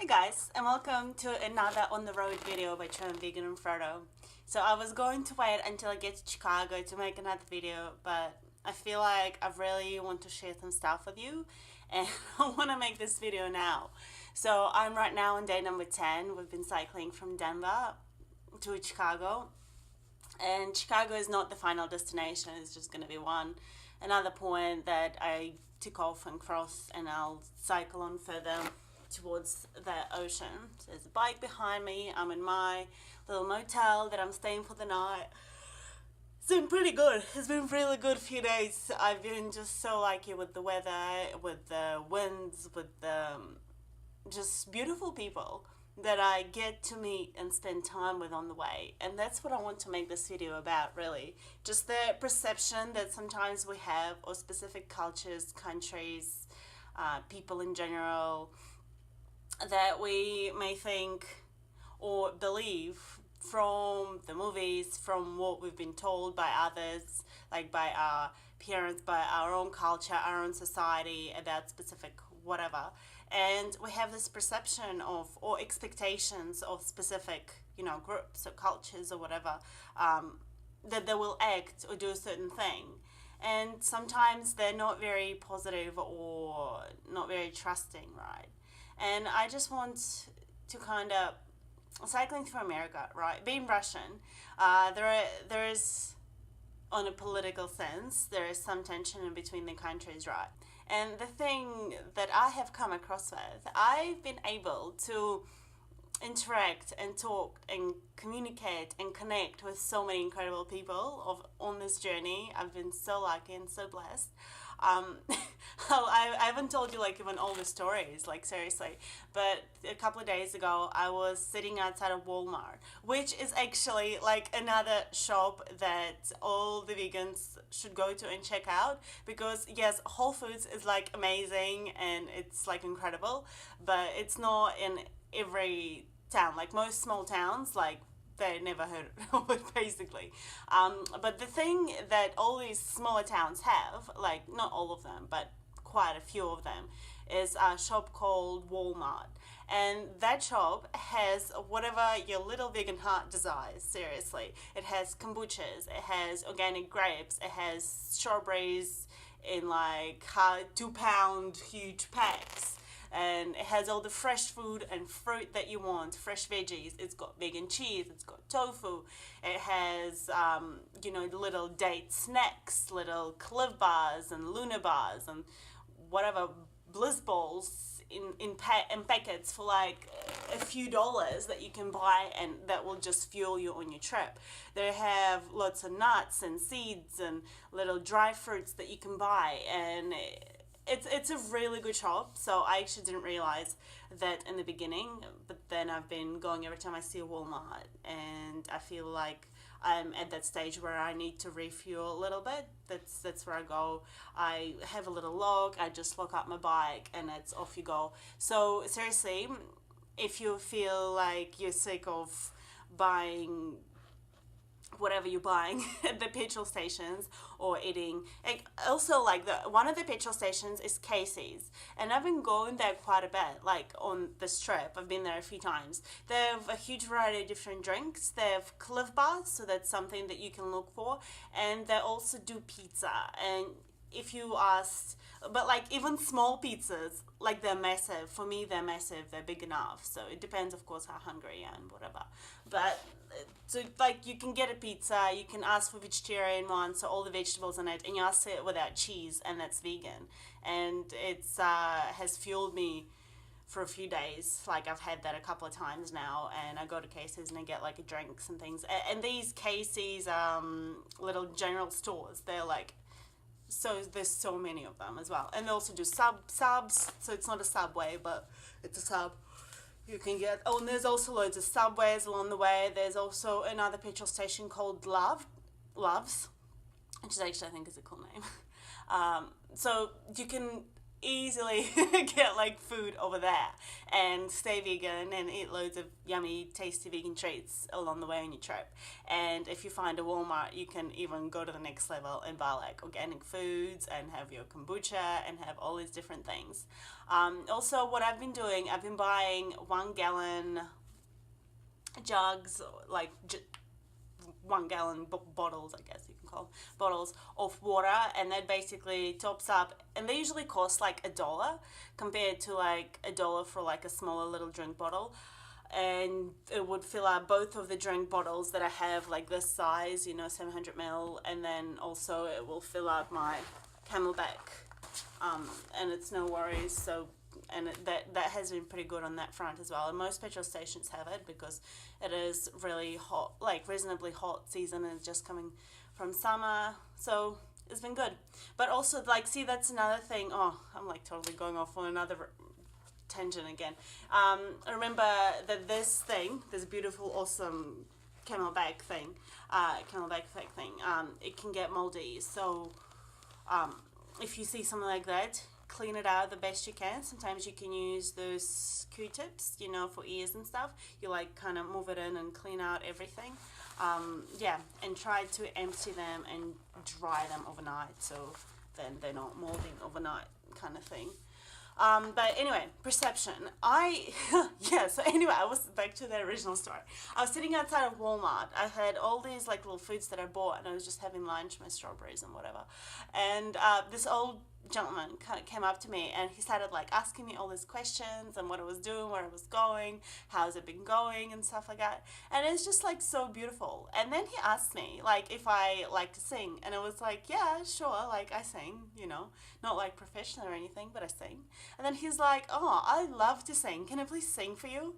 Hey guys, and welcome to another on the road video by Trim Vegan and Frodo. So I was going to wait until I get to Chicago to make another video, but I feel like I really want to share some stuff with you, and I want to make this video now. So I'm right now on day number 10. We've been cycling from Denver to Chicago, and Chicago is not the final destination. It's just going to be another point that I tick off and cross, and I'll cycle on further towards the ocean. So there's a bike behind me. I'm in my little motel that I'm staying for the night. It's been pretty good. It's been really good few days. I've been just so lucky with the weather, with the winds, with the just beautiful people that I get to meet and spend time with on the way. And that's what I want to make this video about, really. Just the perception that sometimes we have of specific cultures, countries, people in general, that we may think or believe from the movies, from what we've been told by others, like by our parents, by our own culture, our own society about specific whatever. And we have this perception of or expectations of specific, groups or cultures or whatever, that they will act or do a certain thing. And sometimes they're not very positive or not very trusting, right? And I just want to kind of cycling through America, right? Being Russian, there is, on a political sense, there is some tension in between the countries, right? And the thing that I have come across with, I've been able to interact and talk and communicate and connect with so many incredible people on this journey. I've been so lucky and so blessed. I haven't told you like even all the stories, like seriously, but a couple of days ago I was sitting outside of Walmart, which is actually like another shop that all the vegans should go to and check out, because yes, Whole Foods is like amazing and it's like incredible, but it's not in every town. Like most small towns, like they never heard of it basically. But the thing that all these smaller towns have, like not all of them, but quite a few of them, is a shop called Walmart. And that shop has whatever your little vegan heart desires, seriously. It has kombuchas, it has organic grapes, it has strawberries in like 2-pound huge packs, and it has all the fresh food and fruit that you want, fresh veggies. It's got vegan cheese, it's got tofu, it has the little date snacks, little Cliff bars and Luna bars and whatever bliss balls in packets for like a few dollars that you can buy, and that will just fuel you on your trip. They have lots of nuts and seeds and little dry fruits that you can buy, and it's a really good shop. So I actually didn't realize that in the beginning, but then I've been going every time I see a Walmart, and I feel like I'm at that stage where I need to refuel a little bit. That's where I go. I have a little log, I just lock up my bike, and it's off you go. So seriously, if you feel like you're sick of buying whatever you're buying at the petrol stations or eating, like, also like one of the petrol stations is Casey's, and I've been going there quite a bit, like on this trip. I've been there a few times. They have a huge variety of different drinks. They have Cliff bars, so that's something that you can look for, and they also do pizza. And if you asked, but like even small pizzas, like they're massive. For me, they're massive. They're big enough. So it depends, of course, how hungry I am, whatever. But so like you can get a pizza, you can ask for vegetarian one, so all the vegetables in it, and you ask it without cheese, and that's vegan. And it's has fueled me for a few days. Like I've had that a couple of times now, and I go to Casey's and I get like drinks and things. And these Casey's little general stores, they're like, so there's so many of them as well. And they also do subs, so it's not a Subway, but it's a sub you can get. Oh, and there's also loads of Subways along the way. There's also another petrol station called Loves, which is actually, I think, is a cool name. So you can easily get like food over there and stay vegan and eat loads of yummy tasty vegan treats along the way on your trip. And if you find a Walmart, you can even go to the next level and buy like organic foods and have your kombucha and have all these different things. Also, what I've been doing, I've been buying 1 gallon jugs, like 1 gallon bottles, I guess you can call them, bottles of water, and that basically tops up, and they usually cost like $1 compared to like $1 for like a smaller little drink bottle. And it would fill up both of the drink bottles that I have, like this size, 700 ml, and then also it will fill up my Camelback, and it's no worries. So, and that has been pretty good on that front as well. And most petrol stations have it because it is really hot, like reasonably hot season, and it's just coming from summer. So it's been good. But also, like, see, that's another thing. Oh, I'm like totally going off on another tangent again. Remember that this beautiful, awesome Camelback effect thing, it can get moldy. So if you see something like that, clean it out the best you can. Sometimes you can use those Q-tips, for ears and stuff. You like kind of move it in and clean out everything. And try to empty them and dry them overnight, so then they're not molding overnight, kind of thing. But anyway, perception. So anyway, I was back to the original story. I was sitting outside of Walmart. I had all these like little foods that I bought, and I was just having lunch, my strawberries and whatever. And this old gentleman kind of came up to me, and he started like asking me all these questions and what I was doing, where I was going, how's it been going, and stuff like that. And it's just like so beautiful. And then he asked me like if I like to sing, and I was like, yeah, sure, like I sing, not like professional or anything, but I sing. And then he's like, oh, I love to sing. Can I please sing for you?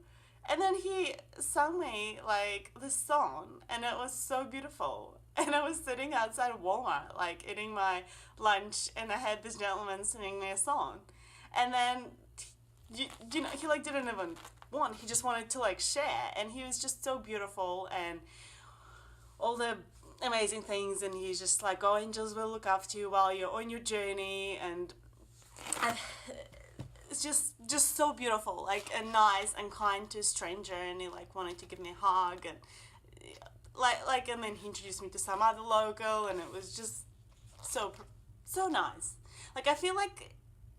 And then he sung me like this song, and it was so beautiful. And I was sitting outside of Walmart, like eating my lunch, and I had this gentleman singing me a song. And then, he like didn't even want, he just wanted to like share. And he was just so beautiful and all the amazing things. And he's just like, oh, angels will look after you while you're on your journey. And it's just so beautiful, like, and nice and kind to a stranger. And he like wanted to give me a hug, and and then he introduced me to some other local, and it was just so nice. Like, I feel like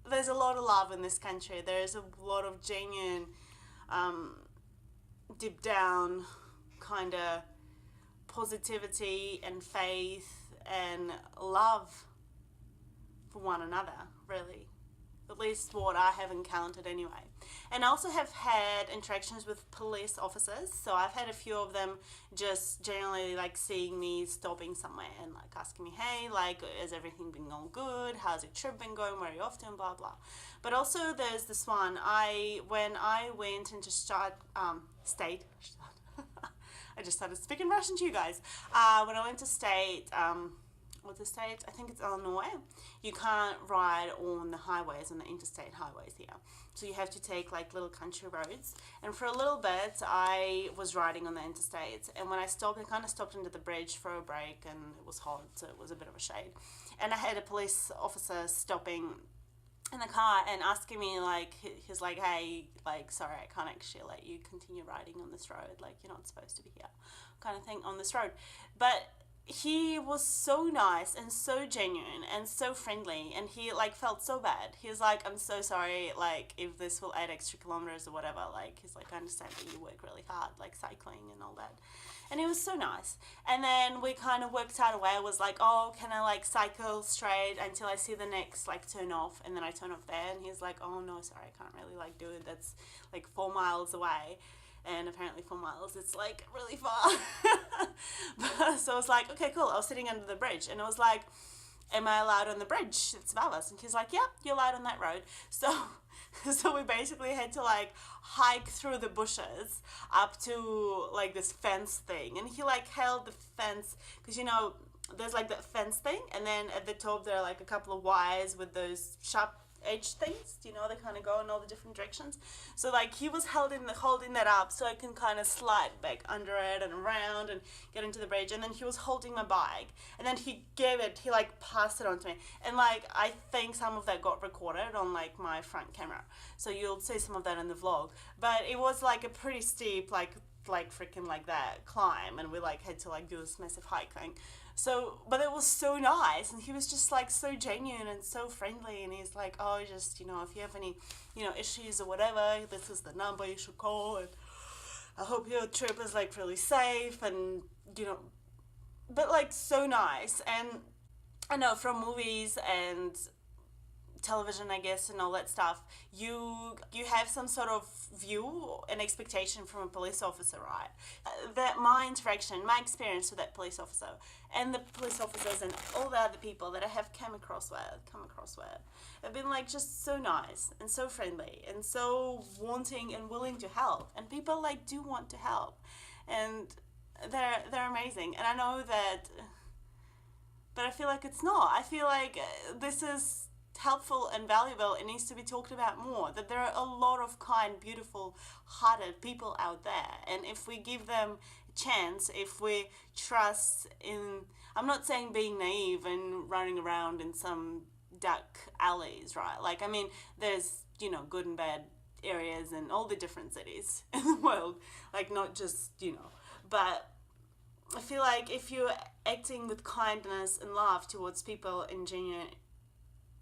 there's a lot of love in this country. There's a lot of genuine, deep down kind of positivity and faith and love for one another, really. At least what I have encountered anyway. And I also have had interactions with police officers. So I've had a few of them just generally like seeing me stopping somewhere and like asking me, hey, like, has everything been going good? How's your trip been going? Where are you off to? And blah, blah. But also there's this one. When I went into state, I just started speaking Russian to you guys. When I went to state, what's the state? I think it's Illinois. You can't ride on the highways, on the interstate highways here. So you have to take like little country roads. And for a little bit, I was riding on the interstates. And when I stopped, I kind of stopped under the bridge for a break, and it was hot, so it was a bit of a shade. And I had a police officer stopping in the car and asking me, like, he's like, hey, like, sorry, I can't actually let you continue riding on this road. Like, you're not supposed to be here, kind of thing, on this road. But he was so nice and so genuine and so friendly, and he like felt so bad. He was like, I'm so sorry, like, if this will add extra kilometers or whatever. Like, he's like, I understand that you work really hard, like cycling and all that. And he was so nice. And then we kind of worked out a way. I was like, oh, can I like cycle straight until I see the next like turn off, and then I turn off there. And he's like, oh no, sorry, I can't really like do it, that's like 4 miles away. And apparently 4 miles, it's like really far. So I was like, okay, cool. I was sitting under the bridge, and I was like, am I allowed on the bridge? It's above us. And he's like, yeah, you're allowed on that road. So we basically had to like hike through the bushes up to like this fence thing. And he like held the fence, because there's like that fence thing, and then at the top there are like a couple of wires with those sharp edge things, you know, they kind of go in all the different directions. So like he was holding that up so I can kind of slide back under it and around and get into the bridge. And then he was holding my bike, and then he like passed it on to me. And like I think some of that got recorded on like my front camera, so you'll see some of that in the vlog. But it was like a pretty steep like freaking like that climb, and we like had to like do this massive hike thing. So, but it was so nice, and he was just like so genuine and so friendly, and he's like, oh, just, you know, if you have any, you know, issues or whatever, this is the number you should call, and I hope your trip is like really safe, and, you know, but like so nice. And I know from movies and television, I guess, and all that stuff, you have some sort of view and expectation from a police officer, right? That my interaction, my experience with that police officer, and the police officers and all the other people that I have come across with, have been like just so nice and so friendly and so wanting and willing to help. And people like do want to help, and they're amazing. And I know that, but I feel like it's not. I feel like this is helpful and valuable. It needs to be talked about more, that there are a lot of kind, beautiful hearted people out there, and if we give them a chance, if we trust in, I'm not saying being naive and running around in some dark alleys, right? Like, I mean, there's, you know, good and bad areas in all the different cities in the world, like not just, you know, but I feel like if you're acting with kindness and love towards people in genuine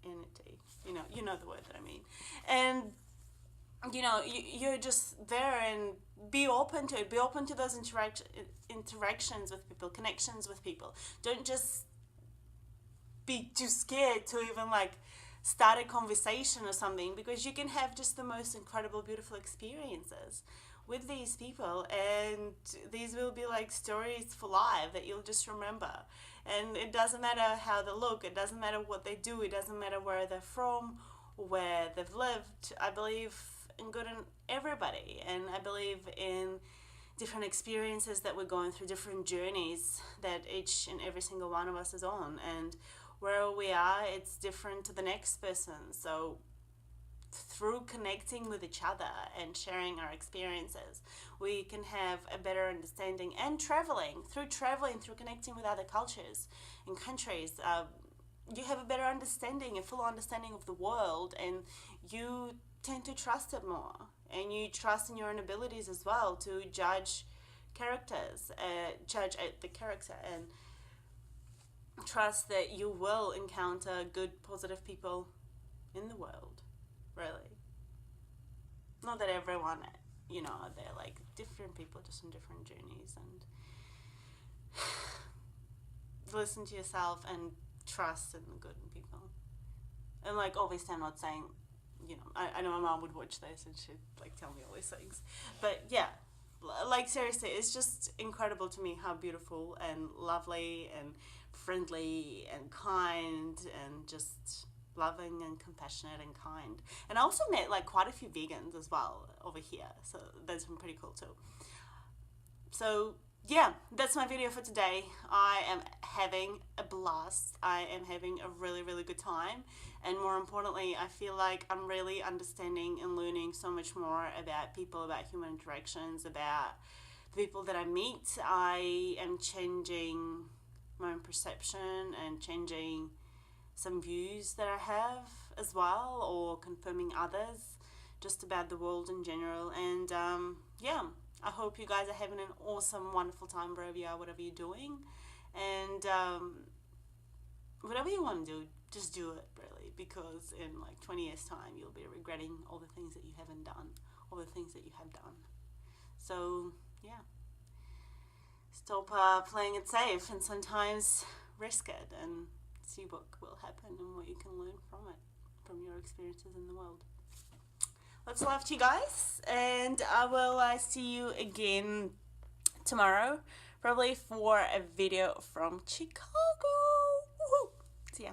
entity, you know the word that I mean, and you know, you're just there, and be open to it, be open to those interactions with people, connections with people. Don't just be too scared to even like start a conversation or something, because you can have just the most incredible, beautiful experiences with these people, and these will be like stories for life that you'll just remember. And it doesn't matter how they look, it doesn't matter what they do, it doesn't matter where they're from or where they've lived. I believe in good in everybody, and I believe in different experiences that we're going through, different journeys that each and every single one of us is on, and where we are, it's different to the next person. So through connecting with each other and sharing our experiences, we can have a better understanding. And through connecting with other cultures and countries, you have a better understanding, a full understanding of the world, and you tend to trust it more, and you trust in your own abilities as well to judge the character, and trust that you will encounter good, positive people in the world. Really. Not that everyone, you know, they're like different people just on different journeys, and listen to yourself and trust in the good in people. And like, obviously I'm not saying, you know, I know my mom would watch this and she'd like tell me all these things, but yeah, like seriously, it's just incredible to me how beautiful and lovely and friendly and kind and just loving and compassionate and kind. And I also met like quite a few vegans as well over here, so that's been pretty cool too. So yeah, that's my video for today. I am having a blast. I am having a really, really good time, and more importantly, I feel like I'm really understanding and learning so much more about people, about human interactions, about the people that I meet. I am changing my own perception and changing some views that I have as well, or confirming others just about the world in general. And yeah, I hope you guys are having an awesome, wonderful time wherever you are, whatever you're doing, and whatever you want to do, just do it, really, because in like 20 years time you'll be regretting all the things that you haven't done, all the things that you have done. So yeah, stop playing it safe, and sometimes risk it and see what will happen and what you can learn from it, from your experiences in the world. Lots of love to you guys, and I will see you again tomorrow, probably for a video from Chicago. Woohoo! See ya.